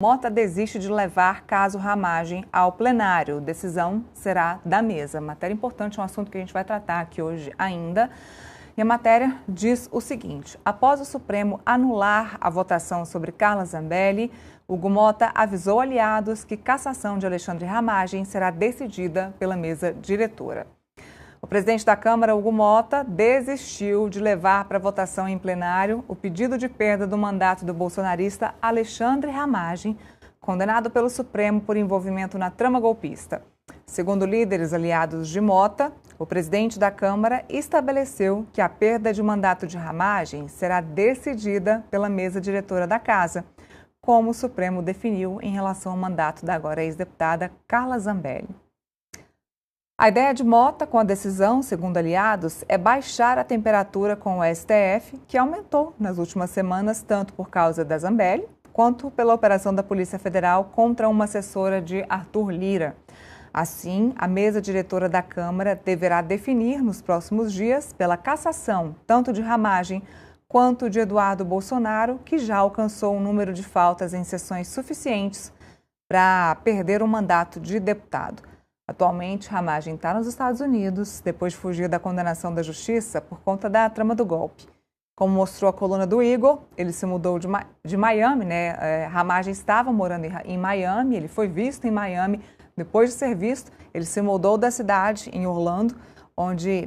Mota desiste de levar caso Ramagem ao plenário. Decisão será da mesa. Matéria importante, um assunto que a gente vai tratar aqui hoje ainda. E a matéria diz o seguinte: após o Supremo anular a votação sobre Carla Zambelli, Hugo Mota avisou aliados que cassação de Alexandre Ramagem será decidida pela mesa diretora. O presidente da Câmara, Hugo Mota, desistiu de levar para votação em plenário o pedido de perda do mandato do bolsonarista Alexandre Ramagem, condenado pelo Supremo por envolvimento na trama golpista. Segundo líderes aliados de Mota, o presidente da Câmara estabeleceu que a perda de mandato de Ramagem será decidida pela mesa diretora da Casa, como o Supremo definiu em relação ao mandato da agora ex-deputada Carla Zambelli. A ideia de Mota com a decisão, segundo aliados, é baixar a temperatura com o STF, que aumentou nas últimas semanas tanto por causa da Zambelli, quanto pela operação da Polícia Federal contra uma assessora de Arthur Lira. Assim, a mesa diretora da Câmara deverá definir nos próximos dias pela cassação tanto de Ramagem quanto de Eduardo Bolsonaro, que já alcançou um número de faltas em sessões suficientes para perder o mandato de deputado. Atualmente, Ramagem está nos Estados Unidos, depois de fugir da condenação da justiça por conta da trama do golpe. Como mostrou a coluna do Igor, ele se mudou de Miami, né? Ramagem estava morando em Miami, ele foi visto em Miami. Depois de ser visto, ele se mudou da cidade, em Orlando,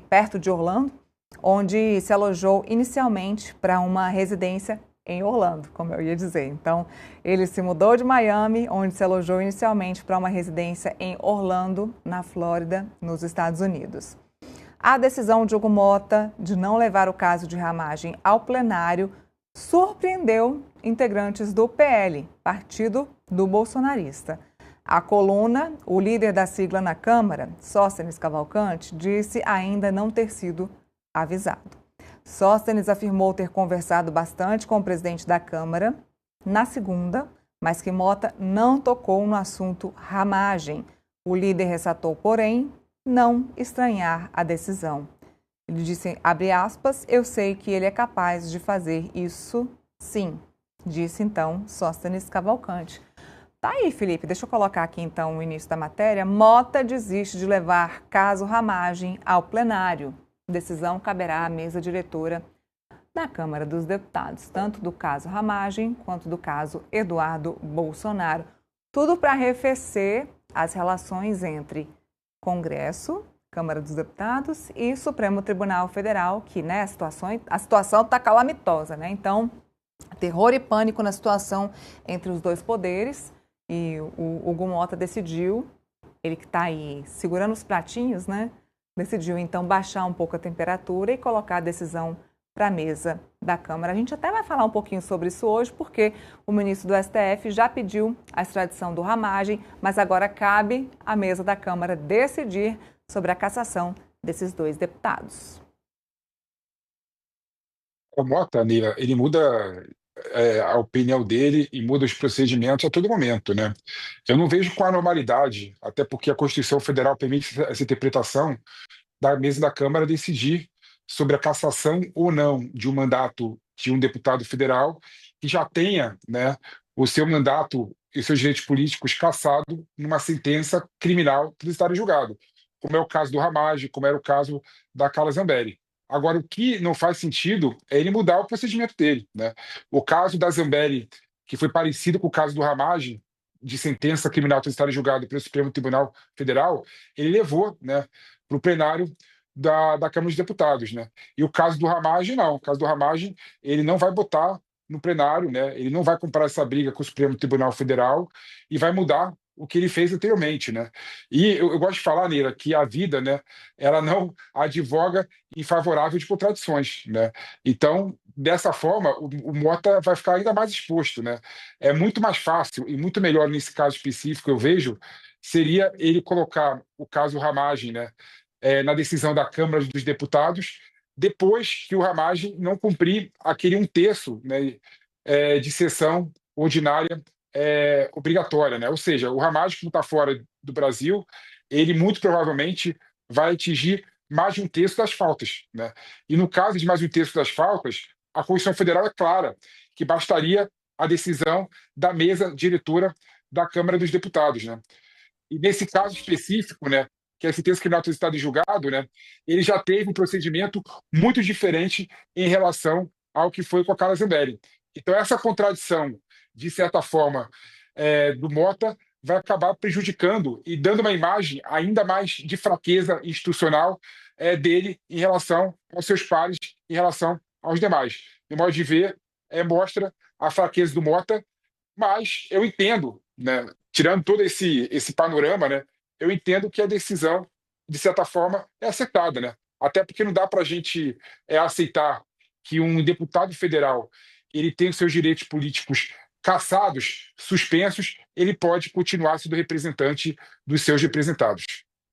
perto de Orlando, onde se alojou inicialmente para uma residência em Orlando, como eu ia dizer. Então, ele se mudou de Miami, onde se alojou inicialmente para uma residência em Orlando, na Flórida, nos Estados Unidos. A decisão de Hugo Mota de não levar o caso de Ramagem ao plenário surpreendeu integrantes do PL, partido do bolsonarista. A coluna, o líder da sigla na Câmara, Sóstenes Cavalcante, disse ainda não ter sido avisado. Sóstenes afirmou ter conversado bastante com o presidente da Câmara na segunda, mas que Mota não tocou no assunto Ramagem. O líder ressaltou, porém, não estranhar a decisão. Ele disse, abre aspas, eu sei que ele é capaz de fazer isso sim, disse então Sóstenes Cavalcante. Tá aí, Felipe, deixa eu colocar aqui então o início da matéria. Mota desiste de levar caso Ramagem ao plenário. Decisão caberá à mesa diretora da Câmara dos Deputados, tanto do caso Ramagem quanto do caso Eduardo Bolsonaro. Tudo para arrefecer as relações entre Congresso, Câmara dos Deputados e Supremo Tribunal Federal, que né, a situação está calamitosa, né? Então, terror e pânico na situação entre os dois poderes. E o Hugo Mota decidiu, ele que está aí segurando os pratinhos, né? Decidiu então baixar um pouco a temperatura e colocar a decisão para a mesa da Câmara. A gente até vai falar um pouquinho sobre isso hoje, porque o ministro do STF já pediu a extradição do Ramagem, mas agora cabe à mesa da Câmara decidir sobre a cassação desses dois deputados. O Mota, Nira, ele muda a opinião dele e muda os procedimentos a todo momento, né? Eu não vejo com anormalidade, até porque a Constituição Federal permite essa interpretação da mesa da Câmara decidir sobre a cassação ou não de um mandato de um deputado federal que já tenha, né, o seu mandato e seus direitos políticos cassado numa sentença criminal transitada em julgado, como é o caso do Ramagem, como era o caso da Carla Zambelli. Agora, o que não faz sentido é ele mudar o procedimento dele, né? O caso da Zambelli, que foi parecido com o caso do Ramagem, de sentença criminal transitada em julgado pelo Supremo Tribunal Federal, ele levou, né, para o plenário da Câmara dos Deputados, né? E o caso do Ramagem, não. O caso do Ramagem, ele não vai botar no plenário, né? Ele não vai comprar essa briga com o Supremo Tribunal Federal e vai mudar o que ele fez anteriormente, né? E eu gosto de falar, Neira, que a vida, né, ela não advoga em favorável de contradições, né? Então, dessa forma, o Mota vai ficar ainda mais exposto, né? É muito mais fácil e muito melhor nesse caso específico, eu vejo, seria ele colocar o caso Ramagem, né, na decisão da Câmara dos Deputados, depois que o Ramagem não cumprir aquele um terço, né, de sessão ordinária obrigatória, né? Ou seja, o Ramagem, como está fora do Brasil, ele muito provavelmente vai atingir mais de um terço das faltas, né? E no caso de mais de um terço das faltas, a Constituição Federal é clara que bastaria a decisão da mesa diretora da Câmara dos Deputados, né? E nesse caso específico, né, que é a sentença criminal tem estado em julgado, né, ele já teve um procedimento muito diferente em relação ao que foi com a Carla Zambelli. Então, essa contradição, de certa forma, do Mota, vai acabar prejudicando e dando uma imagem ainda mais de fraqueza institucional dele em relação aos seus pares, em relação aos demais. De modo de ver, mostra a fraqueza do Mota, mas eu entendo, né, tirando todo esse panorama, né, eu entendo que a decisão, de certa forma, é acertada, né? Até porque não dá para a gente aceitar que um deputado federal ele tem os seus direitos políticos cassados, suspensos, ele pode continuar sendo representante dos seus representados.